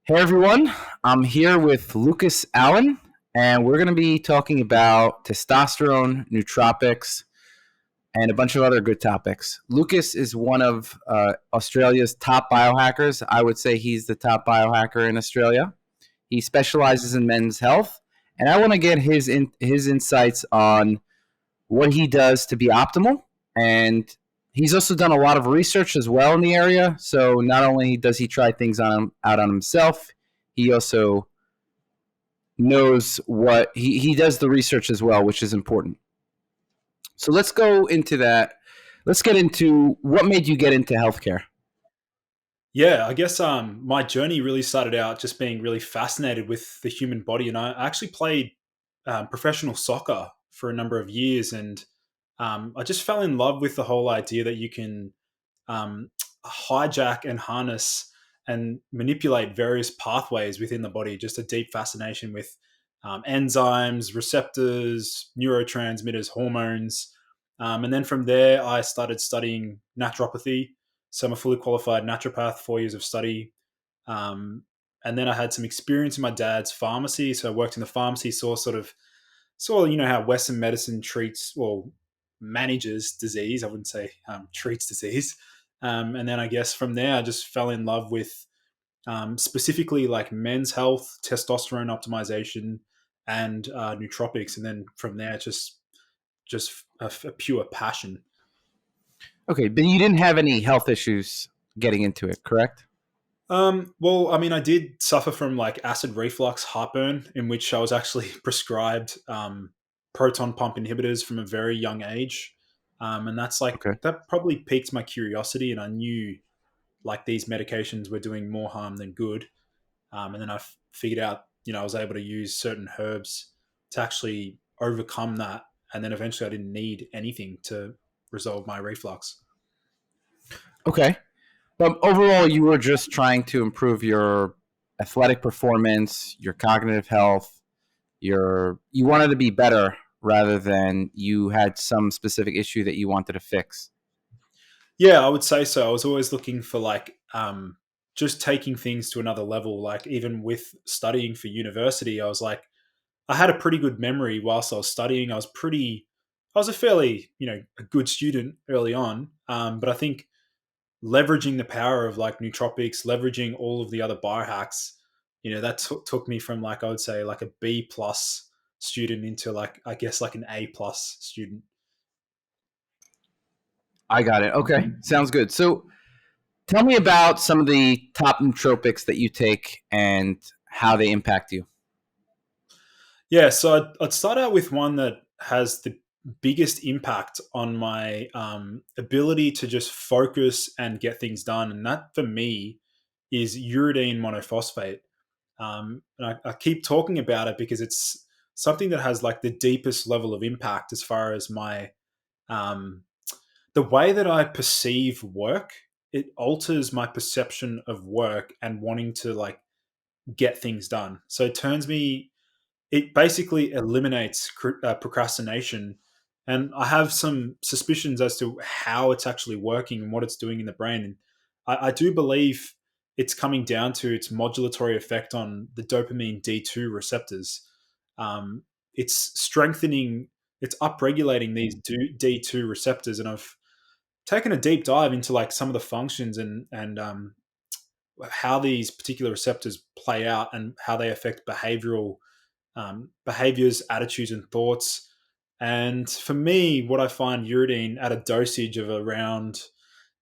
Hey everyone, I'm here with Lucas Allen, and we're going to be talking about testosterone, nootropics, and a bunch of other good topics. Lucas is one of Australia's top biohackers. I would say he's the top biohacker in Australia. He specializes in men's health, and I want to get his insights on what he does to be optimal. And he's also done a lot of research as well in the area. So not only does he try things out on himself, he also knows what he does the research as well, which is important. So let's go into that. Let's get into what made you get into healthcare. Yeah, I guess my journey really started out just being really fascinated with the human body, and I actually played professional soccer for a number of years, and I just fell in love with the whole idea that you can um, hijack and harness and manipulate various pathways within the body. Just a deep fascination with enzymes, receptors, neurotransmitters, hormones. And then from there, I started studying naturopathy. So I'm a fully qualified naturopath, 4 years of study. Um, and then I had some experience in my dad's pharmacy. So I worked in the pharmacy, saw how Western medicine treats, well, manages disease. I wouldn't say treats disease. And then I guess from there, I just fell in love with specifically like men's health, testosterone optimization, and nootropics. And then from there, just a pure passion. Okay, but you didn't have any health issues getting into it, correct? Well, I mean, I did suffer from like acid reflux, heartburn, in which I was actually prescribed proton pump inhibitors from a very young age. And that's like, Okay. that probably piqued my curiosity. And I knew like these medications were doing more harm than good. And then figured out, I was able to use certain herbs to actually overcome that. And then eventually I didn't need anything to resolve my reflux. Okay. But overall, you were just trying to improve your athletic performance, your cognitive health, you wanted to be better rather than you had some specific issue that you wanted to fix. Yeah, I would say so. I was always looking for like just taking things to another level. Like even with studying for university, I was like, I had a pretty good memory whilst I was studying. I was a fairly, a good student early on. But I think leveraging the power of like nootropics, leveraging all of the other biohacks, that took me from like, I would say like a B plus student into like, I guess like an A plus student. I got it. Okay. Sounds good. So tell me about some of the top nootropics that you take and how they impact you. Yeah, so I'd start out with one that has the biggest impact on my ability to just focus and get things done, and that for me is uridine monophosphate. And I keep talking about it because it's something that has like the deepest level of impact as far as my um, the way that I perceive work. It alters my perception of work and wanting to like get things done. So it basically eliminates procrastination. And I have some suspicions as to how it's actually working and what it's doing in the brain. And I do believe it's coming down to its modulatory effect on the dopamine D2 receptors. It's strengthening, it's upregulating these D2 receptors. And I've taken a deep dive into like some of the functions and how these particular receptors play out and how they affect behaviors, attitudes, and thoughts. And for me, what I find uridine at a dosage of around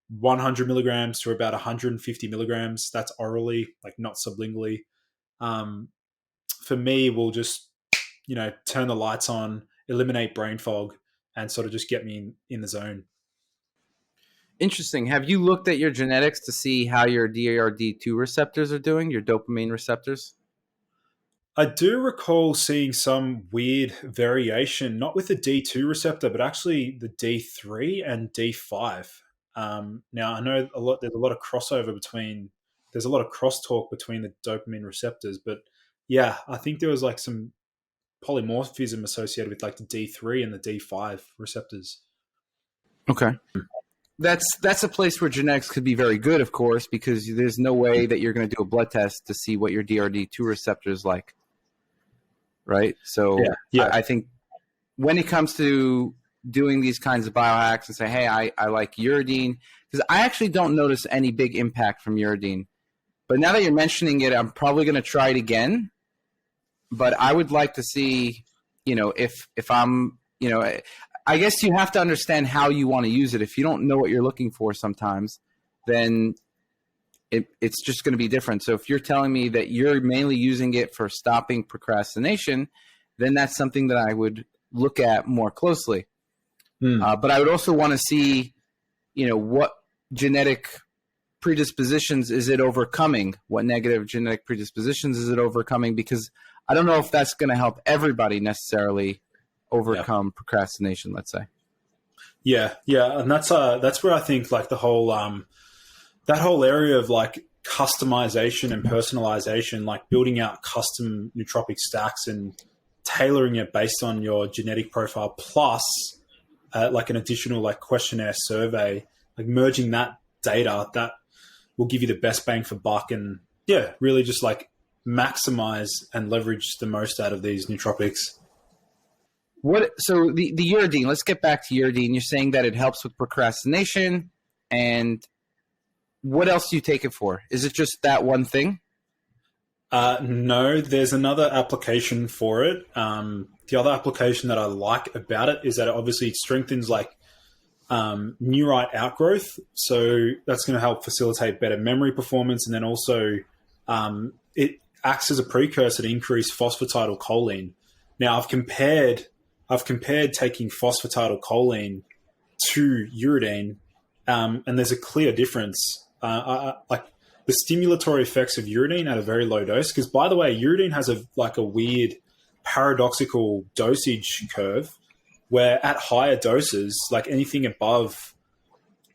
100 milligrams to about 150 milligrams, that's orally, like not sublingually, um, for me will just, turn the lights on, eliminate brain fog, and sort of just get me in the zone. Interesting. Have you looked at your genetics to see how your DARD2 receptors are doing, your dopamine receptors? I do recall seeing some weird variation, not with the D2 receptor, but actually the D3 and D5. Now, I know there's a lot of crossover there's a lot of crosstalk between the dopamine receptors, but yeah, I think there was like some polymorphism associated with like the D3 and the D5 receptors. Okay. that's a place where genetics could be very good, of course, because there's no way that you're going to do a blood test to see what your DRD2 receptor is like, right? So Yeah. I think when it comes to doing these kinds of biohacks and say, hey, I like uridine, because I actually don't notice any big impact from uridine. But now that you're mentioning it, I'm probably going to try it again. But I would like to see, if I'm, I guess you have to understand how you want to use it. If you don't know what you're looking for sometimes, then it's just going to be different. So if you're telling me that you're mainly using it for stopping procrastination, then that's something that I would look at more closely. But I would also want to see, what genetic predispositions is it overcoming? What negative genetic predispositions is it overcoming? Because I don't know if that's going to help everybody necessarily overcome procrastination, let's say. Yeah. And that's where I think like the whole, that whole area of like customization and personalization, like building out custom nootropic stacks and tailoring it based on your genetic profile, plus like an additional like questionnaire survey, like merging that data, that will give you the best bang for buck, and really just like maximize and leverage the most out of these nootropics. So the uridine, let's get back to uridine. You're saying that it helps with procrastination, and what else do you take it for? Is it just that one thing? No, there's another application for it. The other application that I like about it is that it obviously strengthens like neurite outgrowth. So that's going to help facilitate better memory performance. And then also it acts as a precursor to increase phosphatidylcholine. Now I've compared taking phosphatidylcholine to uridine, and there's a clear difference. Like the stimulatory effects of uridine at a very low dose, because by the way, uridine has a weird paradoxical dosage curve where at higher doses, like anything above,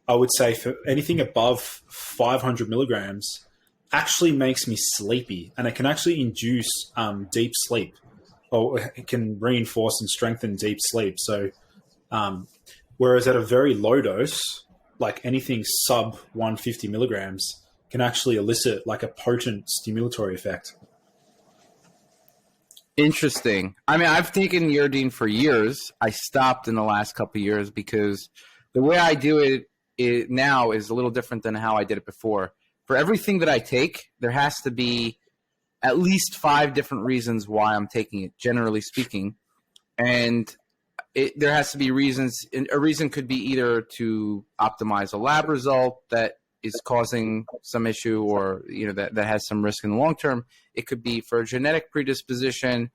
I would say for anything above 500 milligrams, actually makes me sleepy, and it can actually induce deep sleep, or it can reinforce and strengthen deep sleep. So, whereas at a very low dose, like anything sub 150 milligrams, can actually elicit like a potent stimulatory effect. Interesting. I mean, I've taken uridine for years. I stopped in the last couple of years because the way I do it now is a little different than how I did it before. For everything that I take, there has to be at least 5 different reasons why I'm taking it, generally speaking. And there has to be reasons. A reason could be either to optimize a lab result that is causing some issue, or that has some risk in the long term. It could be for a genetic predisposition,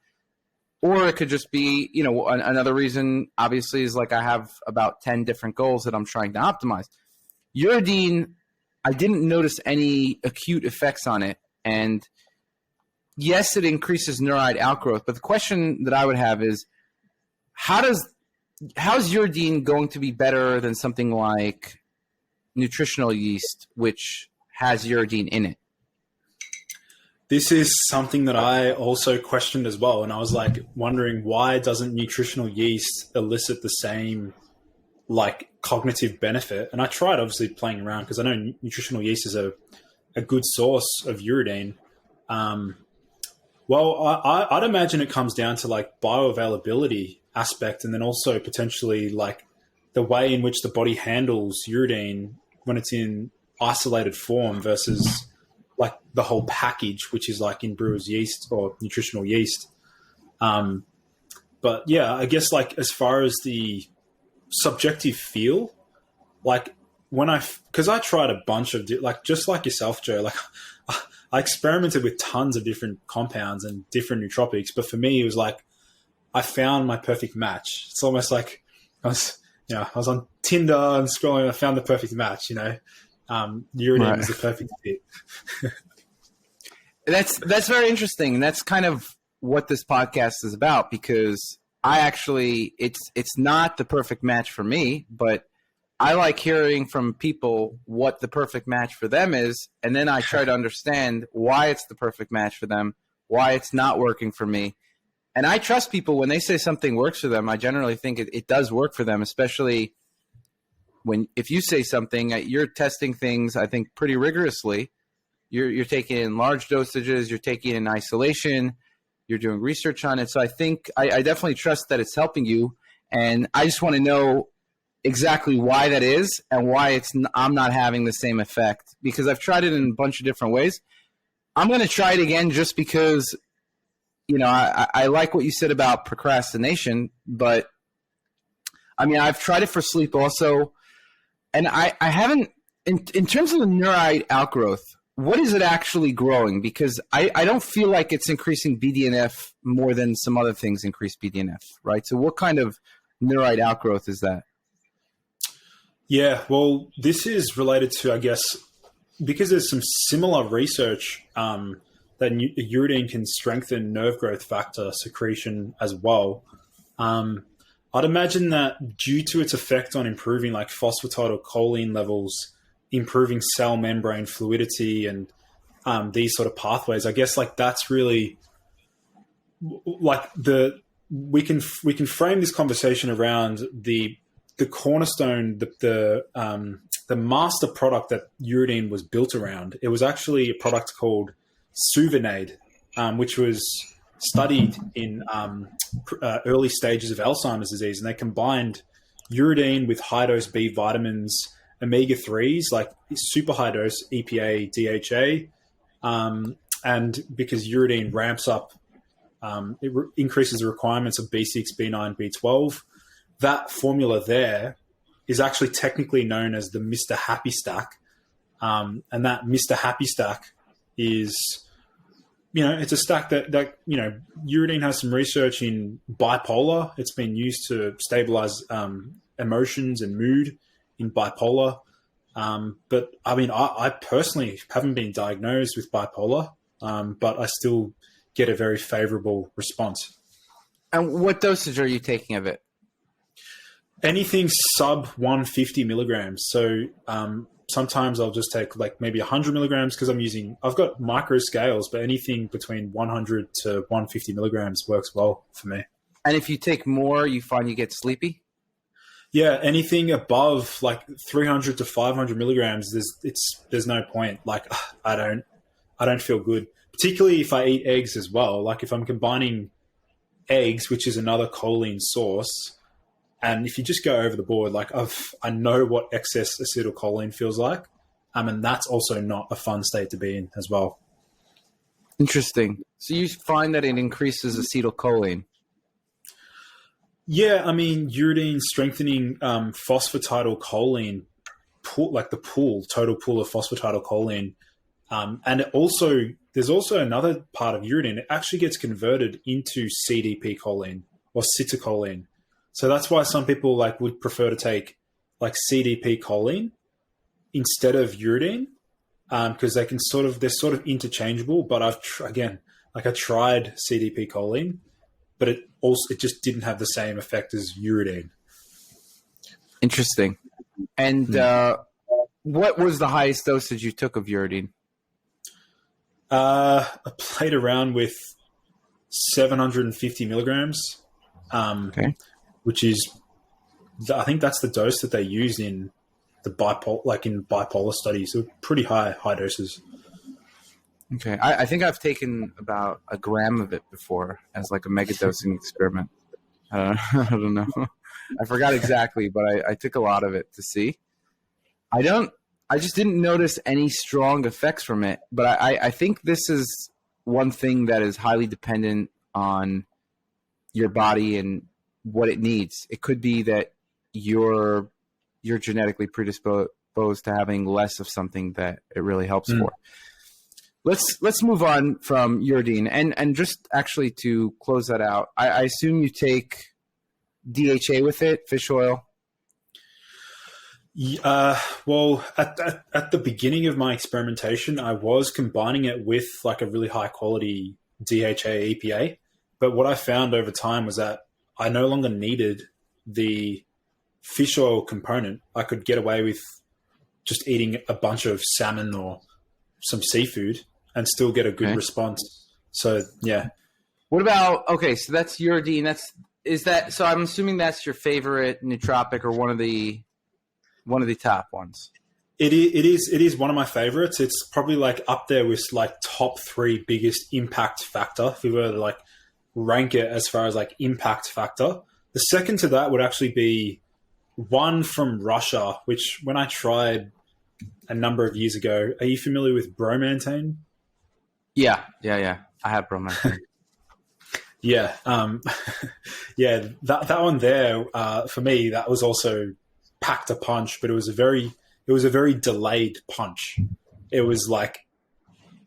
or it could just be, another reason obviously is like I have about 10 different goals that I'm trying to optimize. Uridine, I didn't notice any acute effects on it. And yes, it increases neurite outgrowth. But the question that I would have is, how's uridine going to be better than something like nutritional yeast, which has uridine in it? This is something that I also questioned as well. And I was like wondering, why doesn't nutritional yeast elicit the same like cognitive benefit? And I tried obviously playing around, because I know nutritional yeast is a good source of uridine. Well, I'd imagine it comes down to like bioavailability aspect, and then also potentially like the way in which the body handles uridine when it's in isolated form versus like the whole package, which is like in brewer's yeast or nutritional yeast. But yeah, I guess like as far as the subjective feel, like because I tried a bunch of like, just like yourself, Joe, like I experimented with tons of different compounds and different nootropics, but for me, it was like, I found my perfect match. It's almost like I was on Tinder and scrolling, I found the perfect match, uridine was the perfect fit. That's very interesting. And that's kind of what this podcast is about, because I actually, it's not the perfect match for me, but I like hearing from people what the perfect match for them is. And then I try to understand why it's the perfect match for them, why it's not working for me. And I trust people when they say something works for them. I generally think it does work for them, especially if you say something, you're testing things, I think, pretty rigorously. You're taking in large dosages, you're taking in isolation, you're doing research on it. So I think I definitely trust that it's helping you. And I just want to know exactly why that is and why I'm not having the same effect, because I've tried it in a bunch of different ways. I'm going to try it again just because, I like what you said about procrastination, but I mean, I've tried it for sleep also. And I haven't, in terms of the neurite outgrowth, what is it actually growing? Because I don't feel like it's increasing BDNF more than some other things increase BDNF, right? So what kind of neurite outgrowth is that? Yeah, well, this is related to, I guess, because there's some similar research that uridine can strengthen nerve growth factor secretion as well. I'd imagine that due to its effect on improving like phosphatidylcholine levels, improving cell membrane fluidity and these sort of pathways, I guess like that's really like we can frame this conversation around the cornerstone, the master product that uridine was built around. It was actually a product called Suvinade, which was studied in early stages of Alzheimer's disease, and they combined uridine with high-dose B vitamins, omega-3s, like super high-dose EPA, DHA, and because uridine ramps up, increases the requirements of B6, B9, B12, that formula there is actually technically known as the Mr. Happy Stack. And that Mr. Happy Stack is, it's a stack that uridine has some research in bipolar. It's been used to stabilize emotions and mood in bipolar. But I mean, I personally haven't been diagnosed with bipolar, but I still get a very favorable response. And what dosage are you taking of it? Anything sub 150 milligrams. So sometimes I'll just take like maybe 100 milligrams because I've got micro scales, but anything between 100 to 150 milligrams works well for me. And if you take more, you find you get sleepy? Yeah, anything above like 300 to 500 milligrams, there's no point. Like I don't feel good, particularly if I eat eggs as well. Like if I'm combining eggs, which is another choline source, and if you just go over the board, like I know what excess acetylcholine feels like, and that's also not a fun state to be in as well. Interesting. So you find that it increases acetylcholine? Yeah, I mean, uridine strengthening phosphatidylcholine, like the total pool of phosphatidylcholine, and there's also another part of uridine. It actually gets converted into CDP choline or citicholine. So that's why some people like would prefer to take like CDP choline instead of uridine, because they're sort of interchangeable. But I tried CDP choline, but it just didn't have the same effect as uridine. Interesting. And what was the highest dosage you took of uridine? I played around with 750 milligrams. Okay. Which is, I think that's the dose that they use in the bipolar studies. So pretty high doses. Okay. I think I've taken about a gram of it before as like a mega dosing experiment. I don't know. I forgot exactly, but I took a lot of it to see. I just didn't notice any strong effects from it, but I think this is one thing that is highly dependent on your body and what it needs. It could be that you're genetically predisposed to having less of something that it really helps for. Let's move on from uridine and just actually to close that out. I assume you take DHA with it, fish oil. Well, at the beginning of my experimentation, I was combining it with like a really high quality DHA EPA. But what I found over time was that I no longer needed the fish oil component. I could get away with just eating a bunch of salmon or some seafood and still get a good response. So, yeah. What about, so that's uridine. So I'm assuming that's your favorite nootropic or one of the one of the top ones. It is one of my favorites. It's probably like up there with like top 3 biggest impact factor. If we were to like rank it as far as like impact factor, the second to that would actually be one from Russia, which when I tried a number of years ago. Are you familiar with bromoantane? Yeah. I have bromoantane. Yeah, yeah. That one there for me, that was also packed a punch, but it was a very delayed punch. It was like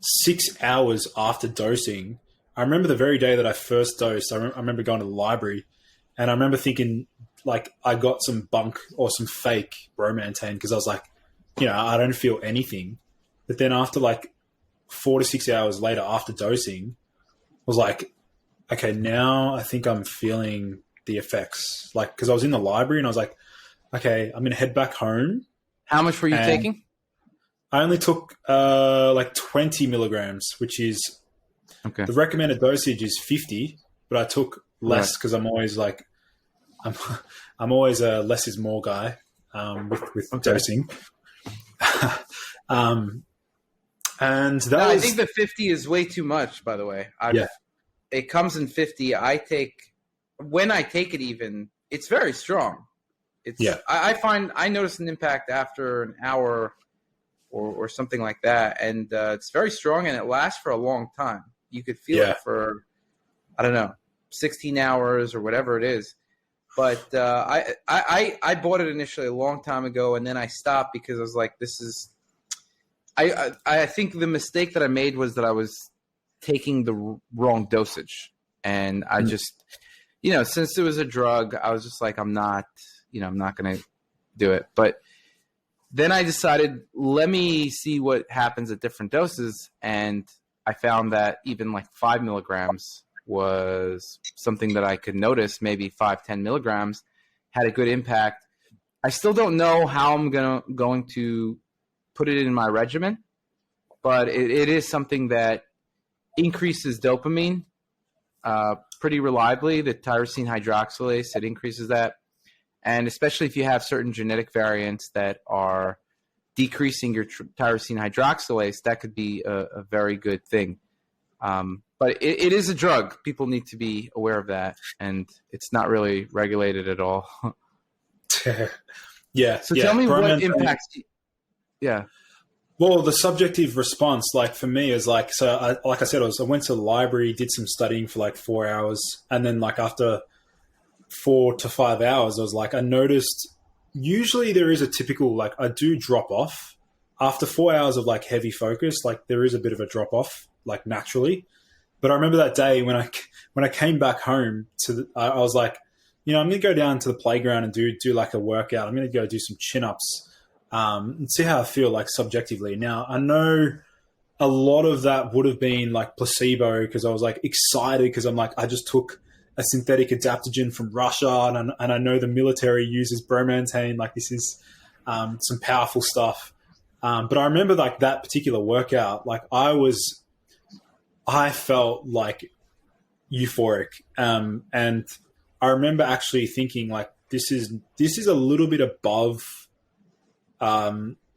6 hours after dosing. I remember the very day that I first dosed. I remember going to the library, and I remember thinking like I got some bunk or some fake bromoantane because I was like, I don't feel anything. But then after like 4 to 6 hours later after dosing, I was like, okay, now I think I'm feeling the effects. Like, because I was in the library and I was like, okay, I'm going to head back home. How much were you taking? I only took like 20 milligrams, which is the recommended dosage is 50, but I took less because I'm always like, I'm always a less is more guy with dosing. And that I think the 50 is way too much, by the way. It comes in 50. When I take it even, it's very strong. I find I notice an impact after an hour or something like that. And it's very strong and it lasts for a long time. You could feel it for, I don't know, 16 hours or whatever it is. But I bought it initially a long time ago and then I stopped because I was like, this is, I think the mistake that I made was that I was taking the wrong dosage. And I just, since it was a drug, I was just like, I'm not going to do it. But then I decided, let me see what happens at different doses. And I found that even like 5 milligrams was something that I could notice, maybe 5-10 milligrams had a good impact. I still don't know how I'm going to put it in my regimen, but it is something that increases dopamine pretty reliably. The tyrosine hydroxylase, it increases that. And especially if you have certain genetic variants that are decreasing your tyrosine hydroxylase, that could be a very good thing. But it is a drug. People need to be aware of that. And it's not really regulated at all. Yeah. So tell me what impacts you. Yeah. Well, the subjective response, like for me, is like, so like I said, I went to the library, did some studying for like 4 hours. And then like after 4 to 5 hours, I was like, I noticed usually there is a typical, like I do drop off after 4 hours of like heavy focus. Like there is a bit of a drop off, like naturally. But I remember that day when I came back home I was like, I'm going to go down to the playground and do like a workout. I'm going to go do some chin-ups and see how I feel like subjectively. Now, I know a lot of that would have been like placebo because I was like excited because I'm like, I just took a synthetic adaptogen from Russia and I know the military uses bromoantane. Like this is some powerful stuff. But I remember like that particular workout, like I felt like euphoric. And I remember actually thinking like, this is a little bit above,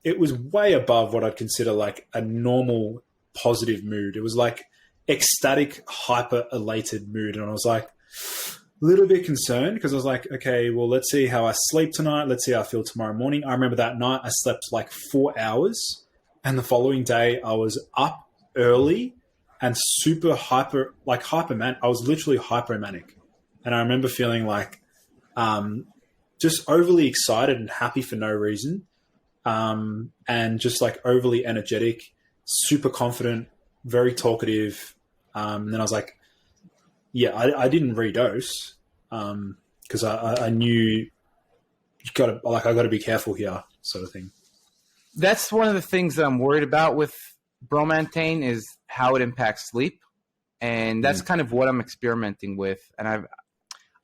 it was way above what I'd consider like a normal positive mood. It was like ecstatic, hyper elated mood. And I was like a little bit concerned because I was like, okay, well, let's see how I sleep tonight. Let's see how I feel tomorrow morning. I remember that night I slept like 4 hours and the following day I was up early and super hypermanic. I was literally hypomanic. And I remember feeling like just overly excited and happy for no reason. And just like overly energetic, super confident, very talkative. And then I was like, yeah, I didn't redose because I knew I got to be careful here, sort of thing. That's one of the things that I'm worried about with bromoantane is how it impacts sleep, and that's kind of what I'm experimenting with. And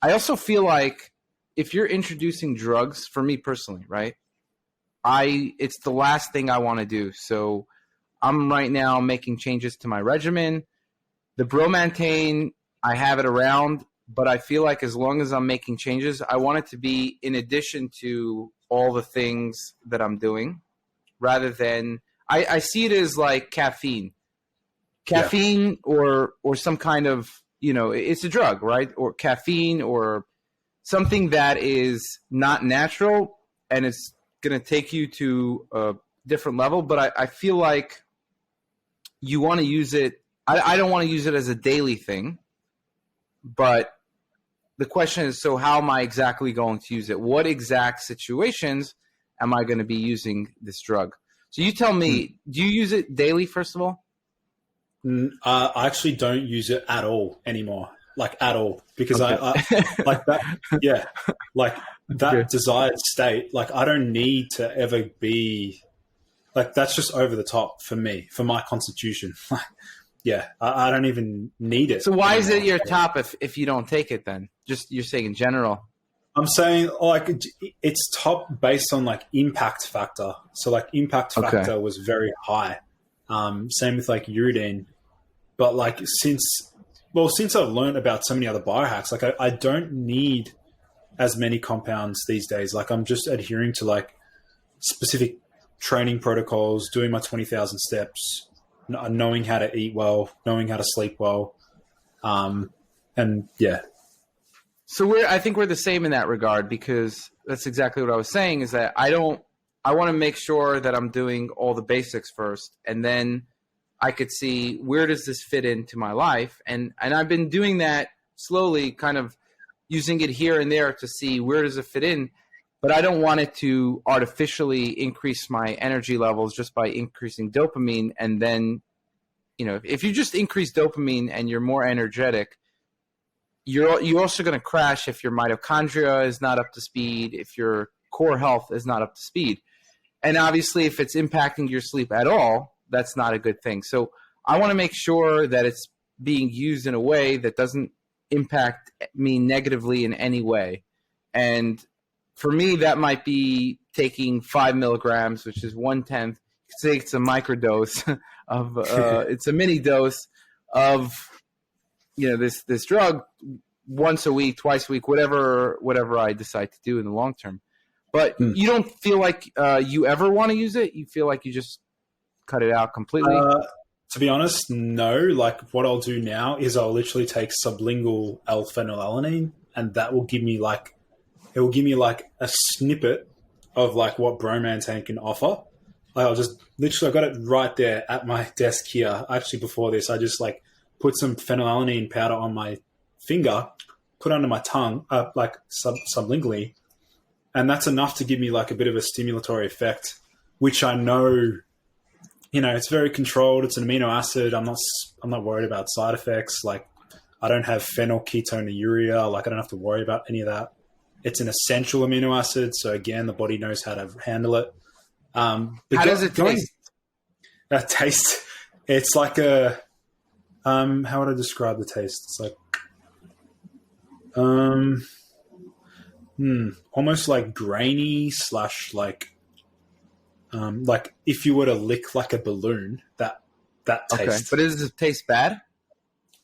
I also feel like if you're introducing drugs, for me personally, right? It's the last thing I want to do. So I'm right now making changes to my regimen. The bromoantane, I have it around, but I feel like as long as I'm making changes, I want it to be in addition to all the things that I'm doing, rather than I see it as like caffeine. Caffeine or some kind of, it's a drug, right? Or caffeine or something that is not natural, and it's going to take you to a different level. But I feel like you want to use it. I don't want to use it as a daily thing, but the question is, so how am I exactly going to use it? What exact situations am I going to be using this drug? So you tell me, do you use it daily, first of all? I actually don't use it at all anymore, like at all, because Okay. I like that. Yeah, like that desired state. Like I don't need to ever be like that's just over the top for me, for my constitution. Like, yeah, I don't even need it. So why anymore. is it your top if you don't take it then? Just you're saying in general. I'm saying like it's top based on like impact factor. So like impact factor was very high. Same with like uridine. But like since I've learned about so many other biohacks, like I don't need as many compounds these days. Like I'm just adhering to like specific training protocols, doing my 20,000 steps, knowing how to eat well, knowing how to sleep well. And yeah. So I think we're the same in that regard, because that's exactly what I was saying, is that I want to make sure that I'm doing all the basics first, and then I could see where does this fit into my life. And I've been doing that slowly, kind of using it here and there to see where does it fit in. But I don't want it to artificially increase my energy levels just by increasing dopamine. And then, if you just increase dopamine and you're more energetic, you're also going to crash if your mitochondria is not up to speed, if your core health is not up to speed. And obviously, if it's impacting your sleep at all, that's not a good thing. So I want to make sure that it's being used in a way that doesn't impact me negatively in any way. And for me, that might be taking 5 milligrams, which is 1/10. Say it's a microdose of, it's a mini dose of, this drug once a week, twice a week, whatever I decide to do in the long term. But you don't feel like you ever want to use it? You feel like you just cut it out completely? To be honest, no. Like what I'll do now is I'll literally take sublingual L-phenylalanine, and that will give me like a snippet of like what bromoantane can offer. I'll just literally, I got it right there at my desk here. Actually, before this, I just like put some phenylalanine powder on my finger, put it under my tongue, like sublingually, and that's enough to give me like a bit of a stimulatory effect, which I know. It's very controlled. It's an amino acid. I'm not worried about side effects. Like I don't have phenylketonuria. Like I don't have to worry about any of that. It's an essential amino acid. So again, the body knows how to handle it. But how does it taste? That taste, it's like a, how would I describe the taste? It's like, almost like grainy / like if you were to lick like a balloon, that taste. Okay, but does it taste bad?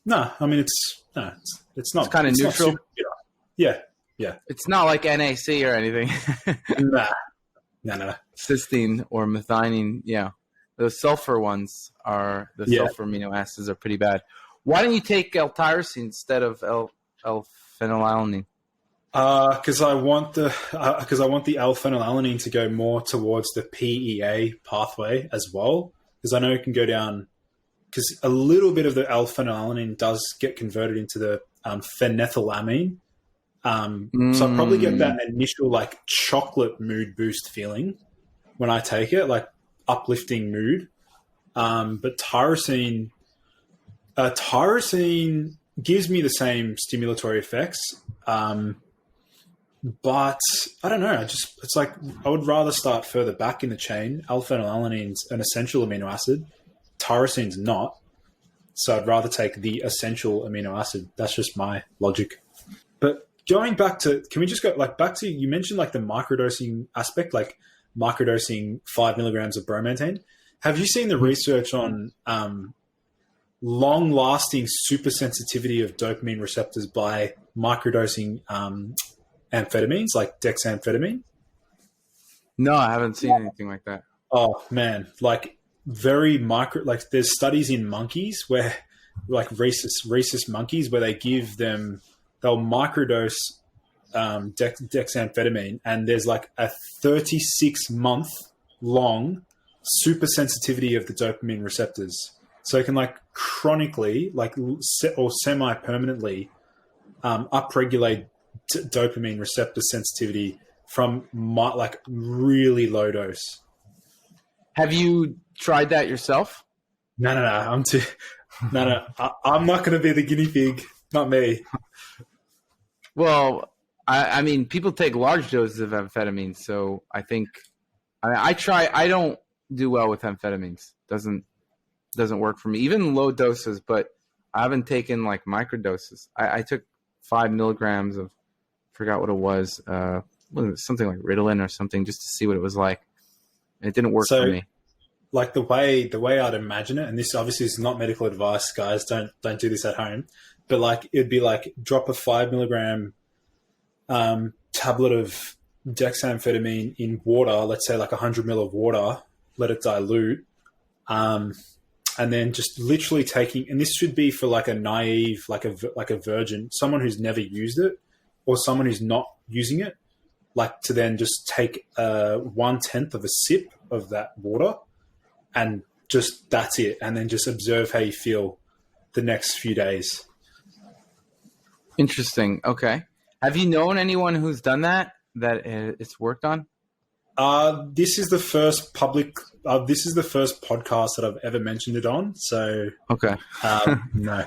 No, I mean it's not. It's kind of neutral. Yeah. It's not like NAC or anything. No. Cysteine or methionine, yeah. Those sulfur ones sulfur amino acids are pretty bad. Why don't you take L-tyrosine instead of L-phenylalanine? Because I want the L-phenylalanine to go more towards the PEA pathway as well. Because I know it can go down. Because a little bit of the L-phenylalanine does get converted into the phenethylamine. So I probably get that initial like chocolate mood boost feeling when I take it, like uplifting mood. But tyrosine gives me the same stimulatory effects. But I don't know. It's like I would rather start further back in the chain. L-phenylalaниne's an essential amino acid. Tyrosine's not. So I'd rather take the essential amino acid. That's just my logic. But going back to, can we just go like back to, you mentioned like the microdosing aspect, like microdosing 5 milligrams of bromoantane. Have you seen the research on long-lasting super sensitivity of dopamine receptors by microdosing amphetamines like dexamphetamine? No, I haven't seen anything like that. Oh man, like very micro. Like there's studies in monkeys where, like rhesus monkeys, where they'll microdose dexamphetamine, and there's like a 36-month long super sensitivity of the dopamine receptors. So it can like chronically, like or semi permanently, upregulate dopamine receptor sensitivity from like really low dose. Have you tried that yourself? No, I'm too. No, I'm not going to be the guinea pig. Not me. Well, I mean, people take large doses of amphetamines, so I think I try. I don't do well with amphetamines. Doesn't work for me. Even low doses, but I haven't taken like microdoses. I took 5 milligrams of, forgot what it was something like Ritalin or something, just to see what it was like. And it didn't work for me. Like the way I'd imagine it, and this obviously is not medical advice, guys. Don't do this at home. But like it'd be like drop a 5 milligram tablet of dexamphetamine in water. Let's say like 100 ml of water. Let it dilute, and then just literally taking. And this should be for like a naive, like a virgin, someone who's never used it, or someone who's not using it. Like to then just take 1/10 of a sip of that water, and just that's it, and then just observe how you feel the next few days. Interesting. Okay. Have you known anyone who's done that it's worked on? This is the first this is the first podcast that I've ever mentioned it on. So okay. No.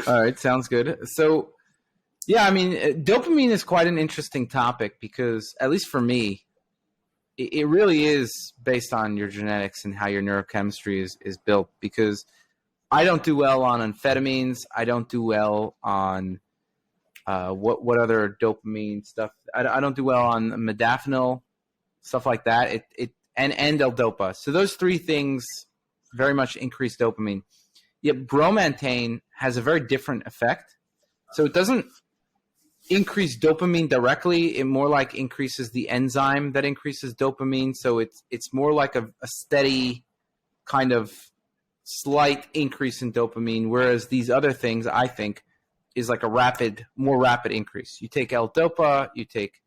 All right. Sounds good. So yeah, I mean, dopamine is quite an interesting topic because, at least for me, it really is based on your genetics and how your neurochemistry is built. Because I don't do well on amphetamines. I don't do well on what other dopamine stuff. I don't do well on modafinil, stuff like that. And L-Dopa. So those three things very much increase dopamine. Yet bromantane has a very different effect. So it doesn't increase dopamine directly. It more like increases the enzyme that increases dopamine. So it's more like a steady kind of slight increase in dopamine, whereas these other things, I think, is like more rapid increase. You take L-Dopa, you take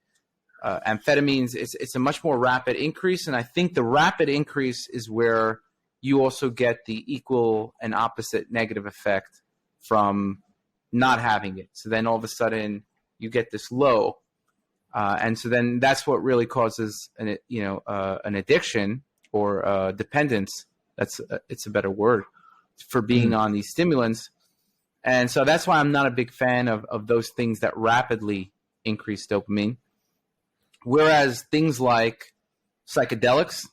amphetamines, it's a much more rapid increase, and I think the rapid increase is where you also get the equal and opposite negative effect from not having it. So then all of a sudden you get this low, and so then that's what really causes an addiction or dependence. It's a better word for being on these stimulants. And so that's why I'm not a big fan of those things that rapidly increase dopamine. Whereas things like psychedelics,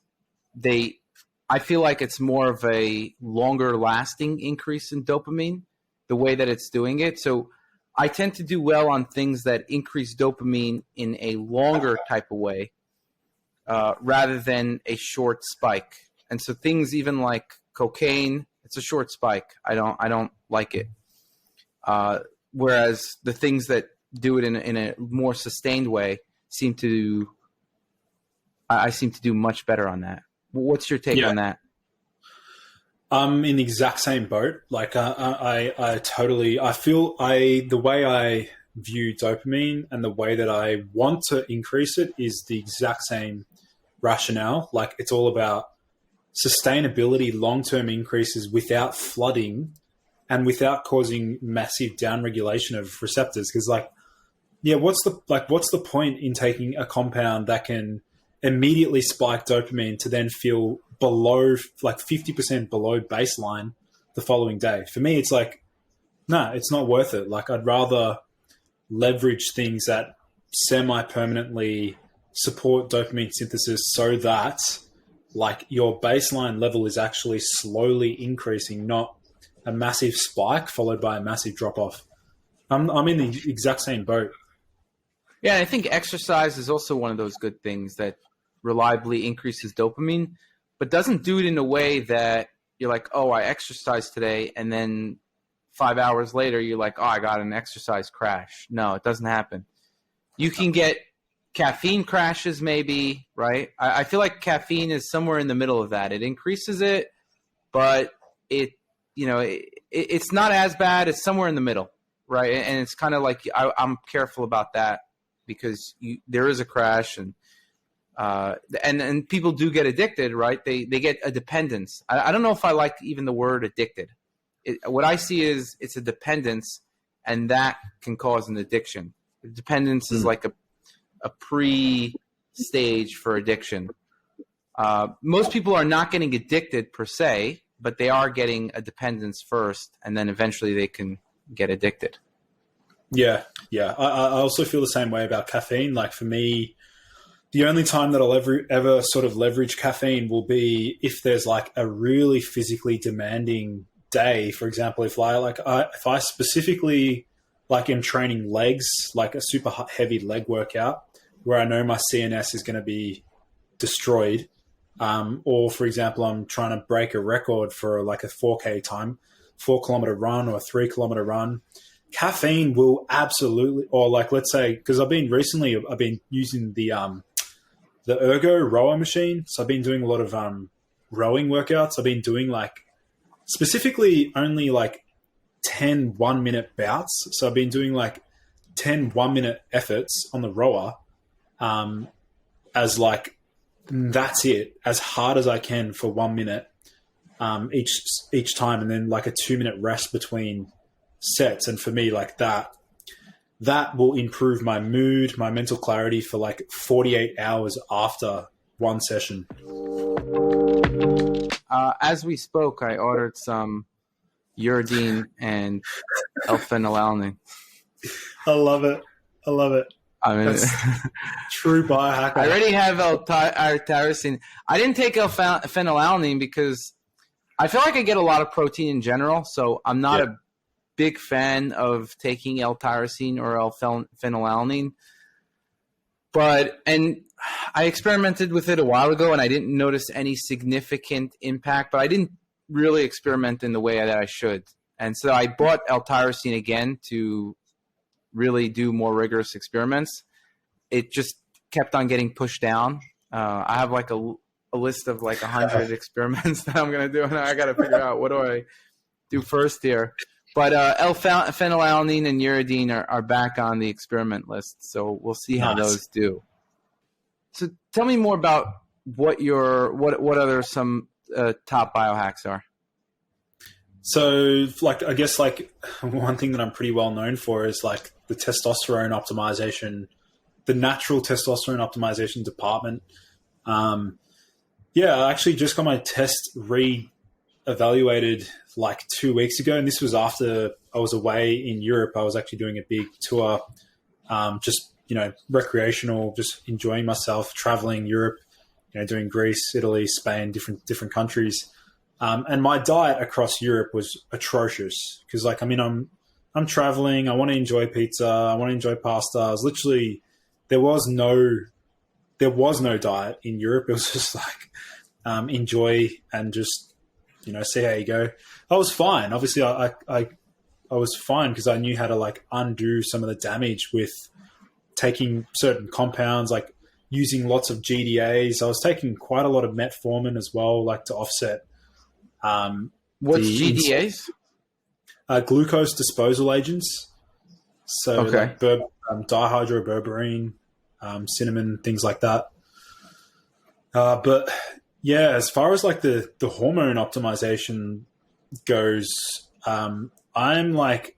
I feel like it's more of a longer lasting increase in dopamine, the way that it's doing it. So I tend to do well on things that increase dopamine in a longer type of way, rather than a short spike. And so things even like cocaine, it's a short spike. I don't like it. Whereas the things that do it in a more sustained way I seem to do much better on that. What's your take on that? I'm in the exact same boat. Like I feel the way I view dopamine and the way that I want to increase it is the exact same rationale. Like it's all about sustainability, long-term increases without flooding and without causing massive downregulation of receptors. Because what's the point in taking a compound that can immediately spike dopamine to then feel below, like 50% below baseline the following day? For me, it's like, no, it's not worth it. Like I'd rather leverage things that semi-permanently support dopamine synthesis so that like your baseline level is actually slowly increasing, not a massive spike followed by a massive drop off. I'm in the exact same boat. Yeah, I think exercise is also one of those good things that reliably increases dopamine, but doesn't do it in a way that you're like, oh, I exercised today, and then 5 hours later you're like, oh, I got an exercise crash. No, it doesn't happen. You can get caffeine crashes maybe, right? I feel like caffeine is somewhere in the middle of that. It increases it, but it's not as bad. It's somewhere in the middle, right? And it's kind of like I'm careful about that because there is a crash, and people do get addicted, right? They get a dependence. I don't know if I like even the word addicted. What I see is it's a dependence, and that can cause an addiction. Dependence is like a pre-stage for addiction. Most people are not getting addicted per se, but they are getting a dependence first, and then eventually they can get addicted. Yeah. I also feel the same way about caffeine. Like for me, the only time that I'll ever sort of leverage caffeine will be if there's like a really physically demanding day. For example, if I specifically like am training legs, like a super heavy leg workout where I know my CNS is going to be destroyed, or for example, I'm trying to break a record for like a 4K time, 4-kilometer run or a 3-kilometer run, caffeine will absolutely, or like, let's say, because I've been using the Ergo rower machine. So I've been doing a lot of rowing workouts. I've been doing like specifically only like 10 1-minute bouts. So I've been doing like 10 1-minute efforts on the rower, as like, that's it, as hard as I can for 1 minute each time, and then like a 2-minute rest between sets. And for me, like that will improve my mood, my mental clarity for like 48 hours after one session. As we spoke, I ordered some uridine and L-phenylalanine. I love it. I mean, that's true biohacker. I already have L-tyrosine. I didn't take L-phenylalanine because I feel like I get a lot of protein in general, so I'm not a big fan of taking L-tyrosine or L-phenylalanine. And I experimented with it a while ago, and I didn't notice any significant impact, but I didn't really experiment in the way that I should. And so I bought L-tyrosine again to really do more rigorous experiments. It just kept on getting pushed down. I have like a list of like 100 experiments that I'm going to do, and I got to figure out what do I do first here. But L-phenylalanine and uridine are back on the experiment list, so we'll see how those do. So tell me more about what other some top biohacks are. So, like, I guess, like, one thing that I'm pretty well known for is, like, the testosterone optimization, the natural testosterone optimization department. I actually just got my test re-evaluated, like, 2 weeks ago, and this was after I was away in Europe. I was actually doing a big tour, just, recreational, just enjoying myself, traveling Europe, doing Greece, Italy, Spain, different countries. And my diet across Europe was atrocious because, like, I mean, I'm traveling. I want to enjoy pizza. I want to enjoy pasta. There was no diet in Europe. It was just like enjoy and just see how you go. I was fine. Obviously, I was fine because I knew how to like undo some of the damage with taking certain compounds, like using lots of GDAs. I was taking quite a lot of metformin as well, like to offset. What's GDAs? Glucose disposal agents. So like dihydroberberine, cinnamon, things like that. But yeah, as far as like the hormone optimization goes, I'm like,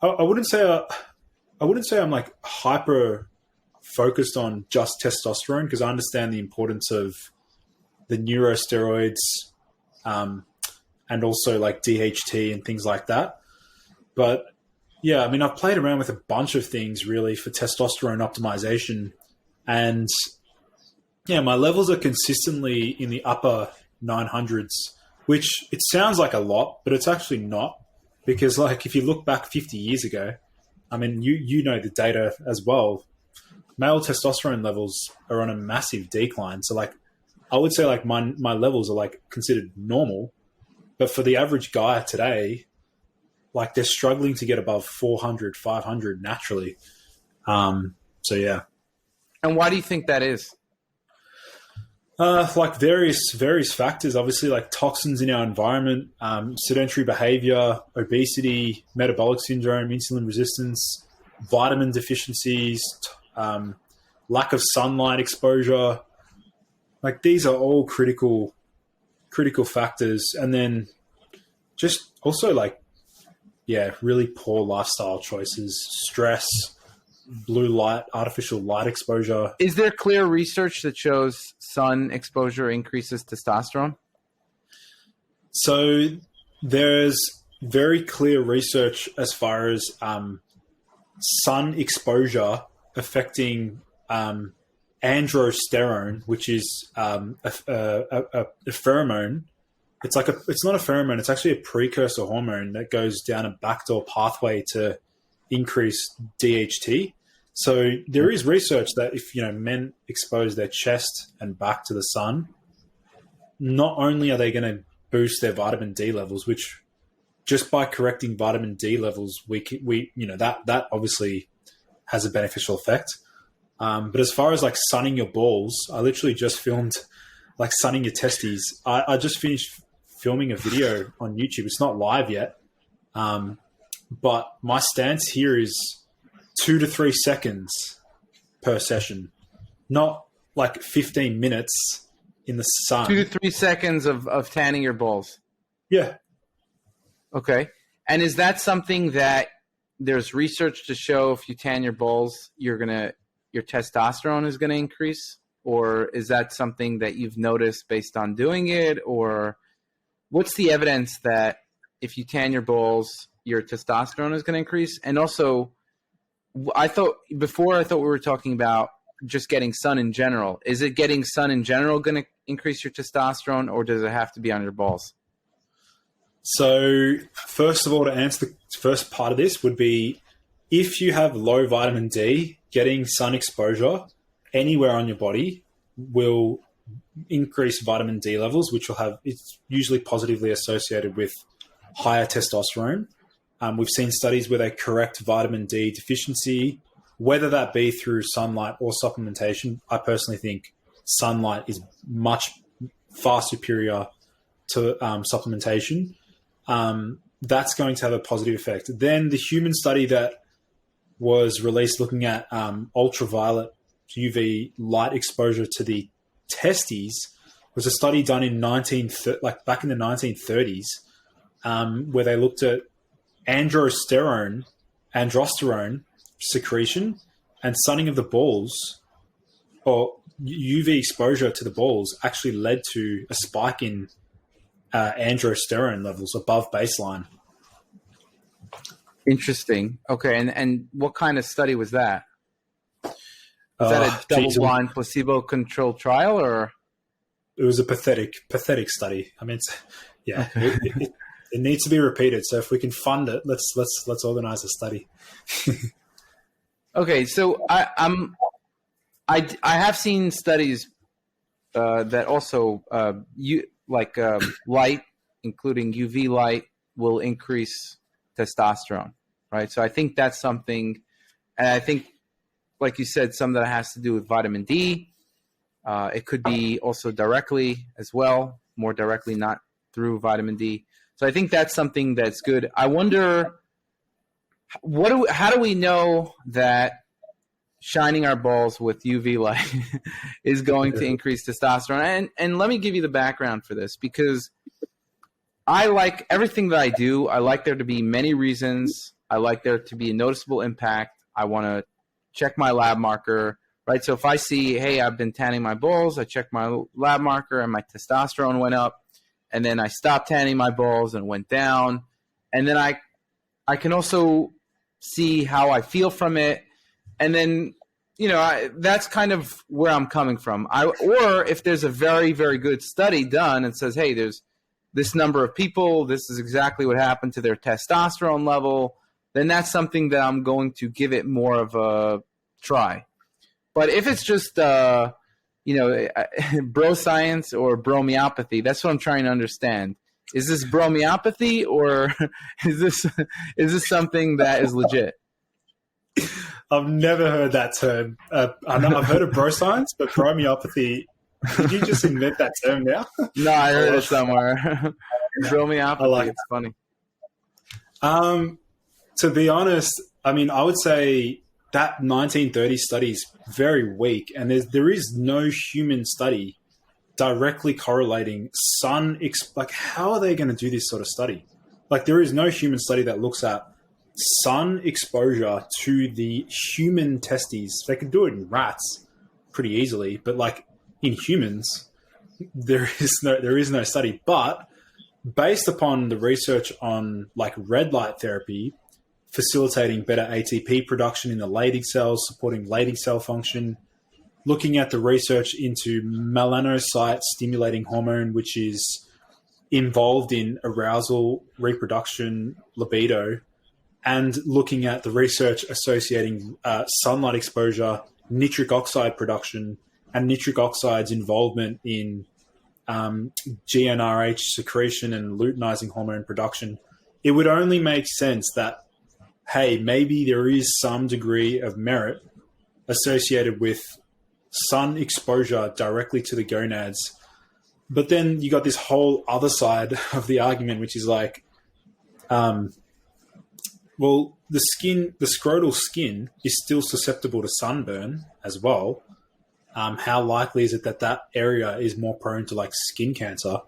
I wouldn't say I'm like hyper focused on just testosterone because I understand the importance of the neurosteroids, and also like DHT and things like that. But yeah, I mean, I've played around with a bunch of things really for testosterone optimization, and yeah, my levels are consistently in the upper 900s, which it sounds like a lot, but it's actually not, because like if you look back 50 years ago, I mean, you know the data as well, male testosterone levels are on a massive decline. So like, I would say like my levels are like considered normal, but for the average guy today, like they're struggling to get above 400, 500 naturally. So yeah. And why do you think that is? Like various factors, obviously, like toxins in our environment, sedentary behavior, obesity, metabolic syndrome, insulin resistance, vitamin deficiencies, lack of sunlight exposure. Like these are all critical factors. And then just also like, really poor lifestyle choices, stress, blue light, artificial light exposure. Is there clear research that shows sun exposure increases testosterone? So there's very clear research as far as sun exposure affecting androsterone, which is a pheromone. It's not a pheromone. It's actually a precursor hormone that goes down a backdoor pathway to increase DHT. So there is research that if men expose their chest and back to the sun, not only are they going to boost their vitamin D levels, which just by correcting vitamin D levels, that obviously has a beneficial effect. But as far as like sunning your balls, I literally just filmed like sunning your testes. I just finished filming a video on YouTube. It's not live yet. But my stance here is 2 to 3 seconds per session, not like 15 minutes in the sun. 2 to 3 seconds of tanning your balls. Yeah. Okay. And is that something that there's research to show if you tan your balls, your testosterone is going to increase? Or is that something that you've noticed based on doing it? Or what's the evidence that if you tan your balls, your testosterone is going to increase? And also, I thought we were talking about just getting sun in general. Is it getting sun in general going to increase your testosterone, or does it have to be on your balls? So first of all, to answer the first part of this would be, if you have low vitamin D, getting sun exposure anywhere on your body will increase vitamin D levels, it's usually positively associated with higher testosterone. We've seen studies where they correct vitamin D deficiency, whether that be through sunlight or supplementation. I personally think sunlight is much far superior to supplementation. That's going to have a positive effect. Then the human study that was released looking at ultraviolet UV light exposure to the testes was a study done in back in the 1930s, where they looked at androsterone secretion and sunning of the balls, or UV exposure to the balls, actually led to a spike in androsterone levels above baseline. Interesting. Okay, and what kind of study was that? Was that a double-blind, placebo-controlled trial, or? It was a pathetic study. I mean, it needs to be repeated. So if we can fund it, let's organize a study. Okay, so I have seen studies that also light, including UV light, will increase testosterone, right? So I think that's something, and I think, like you said, some that has to do with vitamin D. It could be also directly as well, more directly, not through vitamin D. So I think that's something that's good. I wonder, how do we know that shining our balls with UV light is going to increase testosterone? And let me give you the background for this, because I like everything that I do. I like there to be many reasons. I like there to be a noticeable impact. I want to check my lab marker, right? So if I see, hey, I've been tanning my balls, I check my lab marker and my testosterone went up, and then I stopped tanning my balls and went down. And then I can also see how I feel from it. And then, that's kind of where I'm coming from. Or if there's a very, very good study done and says, hey, there's this number of people, this is exactly what happened to their testosterone level, then that's something that I'm going to give it more of a try. But if it's just, bro science or bromeopathy, that's what I'm trying to understand. Is this bromeopathy, or is this something that is legit? I've never heard that term. I know I've heard of bro science, but bromeopathy. Did you just invent that term now? No, I heard it love- somewhere. I Bromeopathy. like It's funny. To be honest, I mean, I would say that 1930 study is very weak, and there is no human study directly correlating like how are they going to do this sort of study? Like there is no human study that looks at sun exposure to the human testes. They could do it in rats pretty easily, but like in humans, there is no study. But based upon the research on like red light therapy, facilitating better ATP production in the Leydig cells, supporting Leydig cell function, looking at the research into melanocyte stimulating hormone, which is involved in arousal, reproduction, libido, and looking at the research associating sunlight exposure, nitric oxide production, and nitric oxide's involvement in GnRH secretion and luteinizing hormone production, it would only make sense that, hey, maybe there is some degree of merit associated with sun exposure directly to the gonads. But then you got this whole other side of the argument, which is like, well, the scrotal skin is still susceptible to sunburn as well. How likely is it that area is more prone to like skin cancer?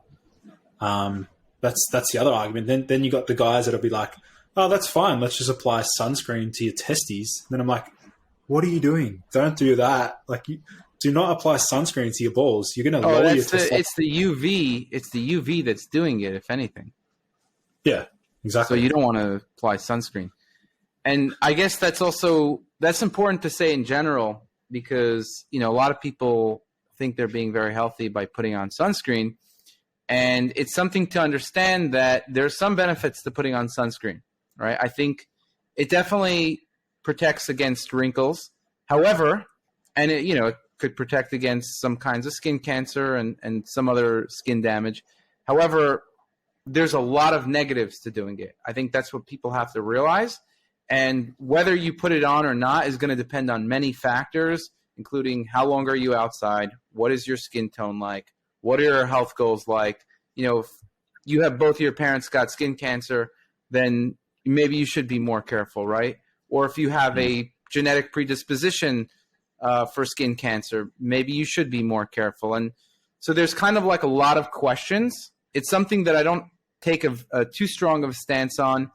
That's the other argument. Then you got the guys that'll be like, oh, that's fine. Let's just apply sunscreen to your testes. Then I'm like, what are you doing? Don't do that. Like, do not apply sunscreen to your balls. You're going to lower your testosterone. It's the UV. It's the UV that's doing it, if anything. Yeah, exactly. So you don't want to apply sunscreen. And I guess that's important to say in general, because, you know, a lot of people think they're being very healthy by putting on sunscreen. And it's something to understand that there's some benefits to putting on sunscreen, right? I think it definitely protects against wrinkles. However, and it could protect against some kinds of skin cancer and some other skin damage. However, there's a lot of negatives to doing it. I think that's what people have to realize. And whether you put it on or not is going to depend on many factors, including how long are you outside, what is your skin tone like, what are your health goals like. You know, if you have both of your parents got skin cancer, then maybe you should be more careful, right? Or if you have a genetic predisposition for skin cancer, maybe you should be more careful. And so there's kind of like a lot of questions. It's something that I don't take too strong of a stance on.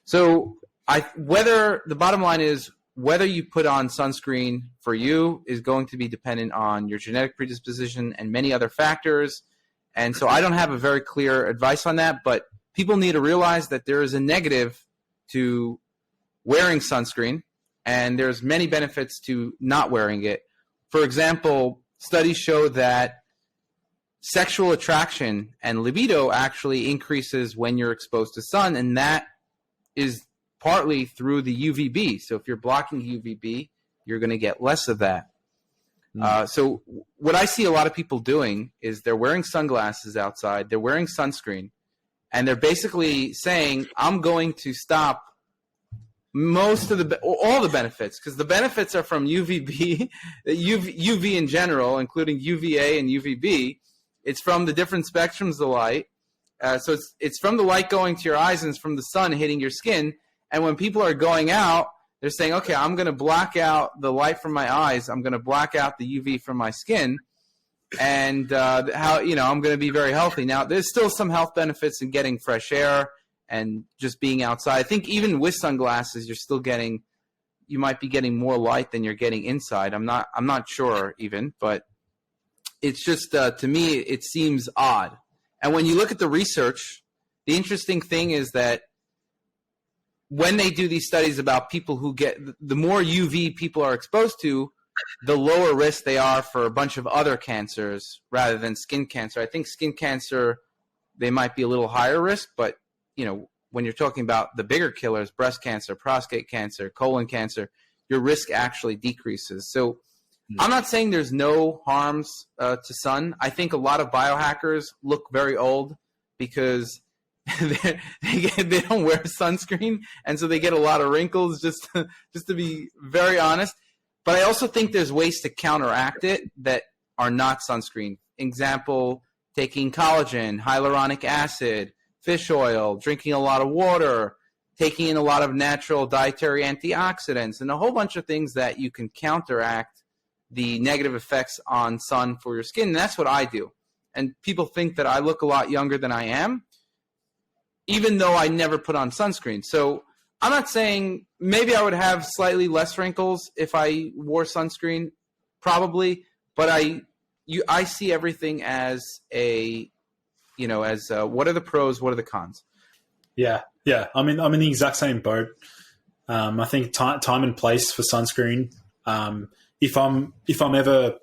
So the bottom line is whether you put on sunscreen for you is going to be dependent on your genetic predisposition and many other factors. And so I don't have a very clear advice on that, but people need to realize that there is a negative to wearing sunscreen, and there's many benefits to not wearing it. For example, studies show that sexual attraction and libido actually increases when you're exposed to sun, and that is partly through the UVB. So if you're blocking UVB, you're going to get less of that. So what I see a lot of people doing is they're wearing sunglasses outside, they're wearing sunscreen, and they're basically saying, I'm going to stop all the benefits, because the benefits are from UVB, UV in general, including UVA and UVB. It's from the different spectrums of light. So it's from the light going to your eyes, and it's from the sun hitting your skin. And when people are going out, they're saying, okay, I'm going to block out the light from my eyes. I'm going to block out the UV from my skin. And I'm going to be very healthy. Now, there's still some health benefits in getting fresh air and just being outside. I think even with sunglasses, you might be getting more light than you're getting inside. I'm not sure even, but it's just, to me, it seems odd. And when you look at the research, the interesting thing is that when they do these studies about people who the more UV people are exposed to, the lower risk they are for a bunch of other cancers rather than skin cancer. I think skin cancer, they might be a little higher risk, but when you're talking about the bigger killers, breast cancer, prostate cancer, colon cancer, your risk actually decreases. So I'm not saying there's no harms to sun. I think a lot of biohackers look very old because they don't wear sunscreen, and so they get a lot of wrinkles. Just to be very honest, but I also think there's ways to counteract it that are not sunscreen. Example: taking collagen, hyaluronic acid, fish oil, drinking a lot of water, taking in a lot of natural dietary antioxidants, and a whole bunch of things that you can counteract the negative effects on sun for your skin. And that's what I do. And people think that I look a lot younger than I am, even though I never put on sunscreen. So I'm not saying maybe I would have slightly less wrinkles if I wore sunscreen, probably, but I see everything as what are the pros, what are the cons? Yeah. I'm in the exact same boat. I think time and place for sunscreen. If I'm ever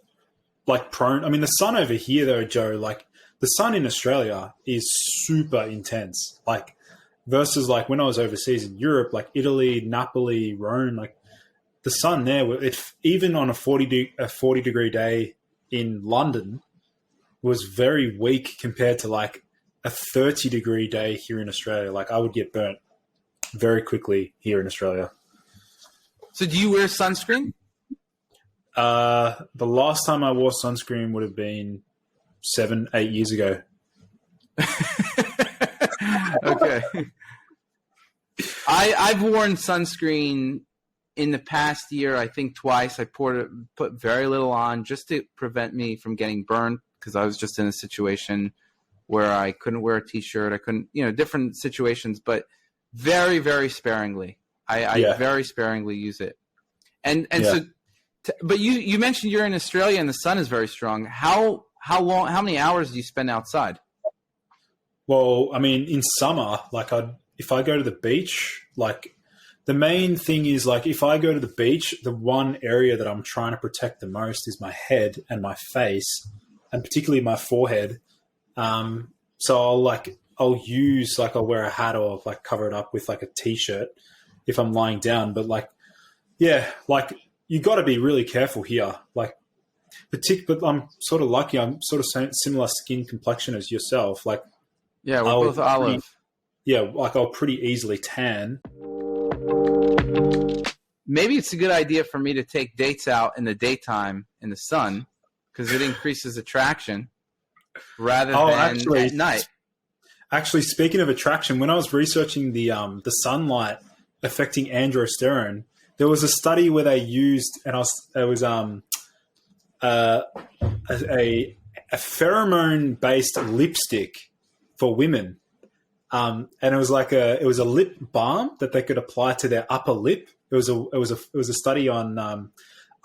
like prone, I mean, the sun over here though, Joe, like the sun in Australia is super intense. Like versus like when I was overseas in Europe, like Italy, Napoli, Rome, like the sun there, even on a 40 degree day in London was very weak compared to like a 30 degree day here in Australia. Like I would get burnt very quickly here in Australia. So do you wear sunscreen? The last time I wore sunscreen would have been 7-8 years ago. Okay. I've worn sunscreen in the past year, I think twice. I put very little on just to prevent me from getting burned, because I was just in a situation where I couldn't wear a t-shirt. I couldn't, different situations, but very, very sparingly. I very sparingly use it. And so, but you mentioned you're in Australia and the sun is very strong. How many hours do you spend outside? Well, I mean, in summer, like if I go to the beach, like the main thing is like if I go to the beach, the one area that I'm trying to protect the most is my head and my face, and particularly my forehead. So I'll wear a hat or like cover it up with like a t-shirt if I'm lying down. But like, yeah, like you got to be really careful here. Like, but I'm sort of lucky. I'm sort of similar skin complexion as yourself. Like, yeah, we're both olive. I'll pretty easily tan. Maybe it's a good idea for me to take dates out in the daytime in the sun, because it increases attraction rather than at night. Actually, speaking of attraction, when I was researching the sunlight affecting androsterone, there was a study where they used, and it was a pheromone-based lipstick for women, and it was a lip balm that they could apply to their upper lip. It was a study on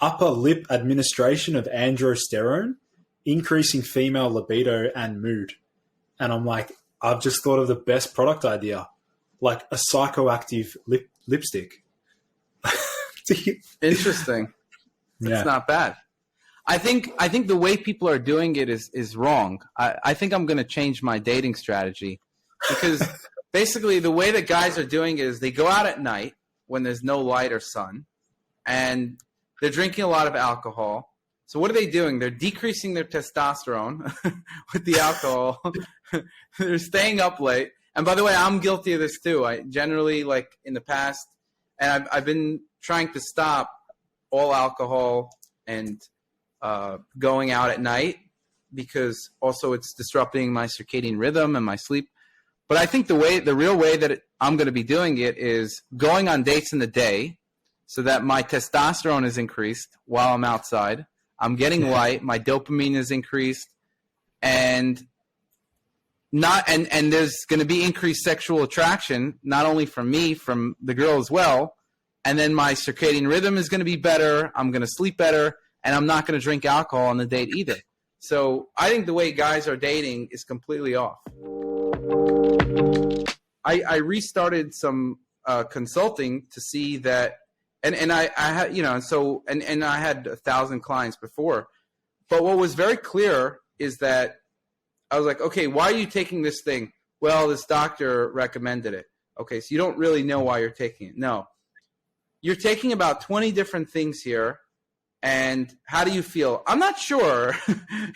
upper lip administration of androsterone, increasing female libido and mood. And I'm like, I've just thought of the best product idea, like a psychoactive lipstick. Interesting. It's not bad. I think the way people are doing it is wrong. I think I'm going to change my dating strategy, because basically the way that guys are doing it is they go out at night when there's no light or sun, and they're drinking a lot of alcohol. So what are they doing? They're decreasing their testosterone with the alcohol. They're staying up late. And by the way, I'm guilty of this too. I generally, like in the past, and I've been trying to stop all alcohol and going out at night, because also it's disrupting my circadian rhythm and my sleep. But I think the real way that I'm going to be doing it is going on dates in the day, so that my testosterone is increased while I'm outside. I'm getting light. My dopamine is increased, and there's going to be increased sexual attraction, not only from me, from the girl as well. And then my circadian rhythm is going to be better. I'm going to sleep better, and I'm not going to drink alcohol on the date either. So I think the way guys are dating is completely off. I restarted some consulting to see that, and I had, and I had 1,000 clients before, but what was very clear is that I was like, okay, why are you taking this thing? Well, this doctor recommended it. Okay, so you don't really know why you're taking it. No, you're taking about 20 different things here, and how do you feel? I'm not sure.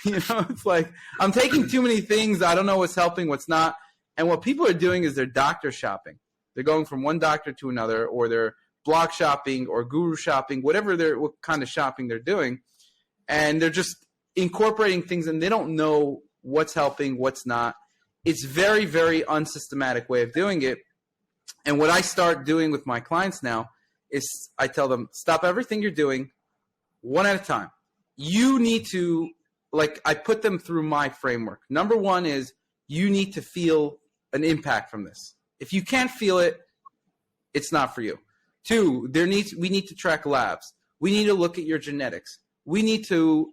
It's like I'm taking too many things. I don't know what's helping, what's not. And what people are doing is they're doctor shopping. They're going from one doctor to another, or they're blog shopping or guru shopping, what kind of shopping they're doing. And they're just incorporating things, and they don't know what's helping, what's not. It's very, very unsystematic way of doing it. And what I start doing with my clients now is I tell them, stop everything you're doing one at a time. You need to, I put them through my framework. Number one is you need to feel an impact from this. If you can't feel it, it's not for you. Two, we need to track labs. We need to look at your genetics. We need to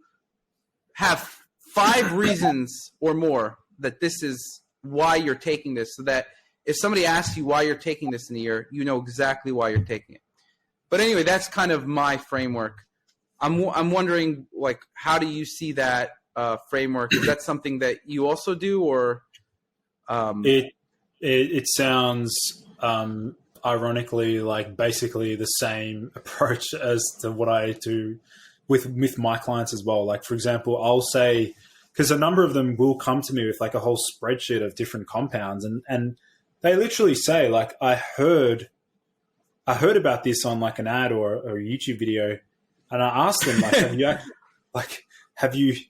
have 5 reasons or more that this is why you're taking this, so that if somebody asks you why you're taking this in a year, you know exactly why you're taking it. But anyway, that's kind of my framework. I'm wondering, how do you see that framework? Is that something that you also do, or? It sounds ironically like basically the same approach as to what I do with my clients as well. Like, for example, I'll say, because a number of them will come to me with a whole spreadsheet of different compounds, and they literally say, I heard about this on an ad or a YouTube video, and I asked them, do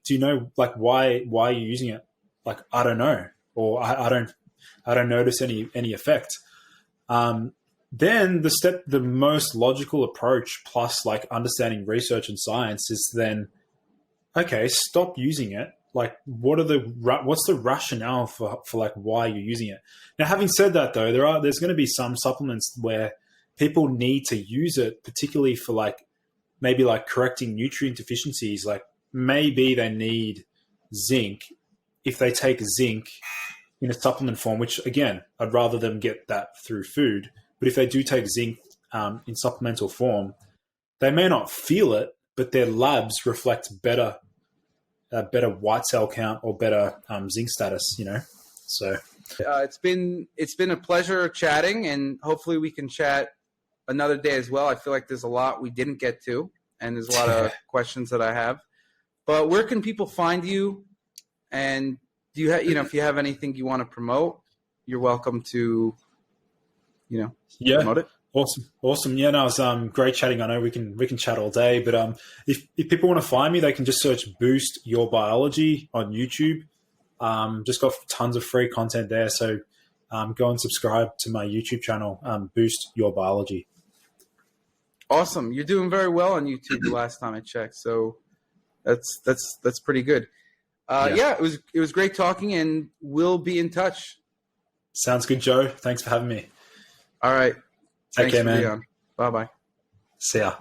you know why are you using it? I don't know, or I don't notice any effect. Then the most logical approach, plus understanding research and science, is then, okay, stop using it. What's the rationale for why you're using it? Now, having said that, though, there's going to be some supplements where people need to use it, particularly for maybe correcting nutrient deficiencies. Maybe they need zinc. If they take zinc in a supplement form, which again, I'd rather them get that through food. But if they do take zinc in supplemental form, they may not feel it, but their labs reflect better white cell count or better zinc status. So it's been a pleasure chatting, and hopefully we can chat another day as well. I feel like there's a lot we didn't get to, and there's a lot of questions that I have. But where can people find you? And do you if you have anything you want to promote, you're welcome to, promote it. Awesome. Yeah, no, it was great chatting. I know we can chat all day, but if people want to find me, they can just search Boost Your Biology on YouTube. Just got tons of free content there, so go and subscribe to my YouTube channel, Boost Your Biology. Awesome. You're doing very well on YouTube the last time I checked, so that's pretty good. Yeah, it was great talking, and we'll be in touch. Sounds good, Joe. Thanks for having me. All right. Take care, man. Bye-bye. See ya.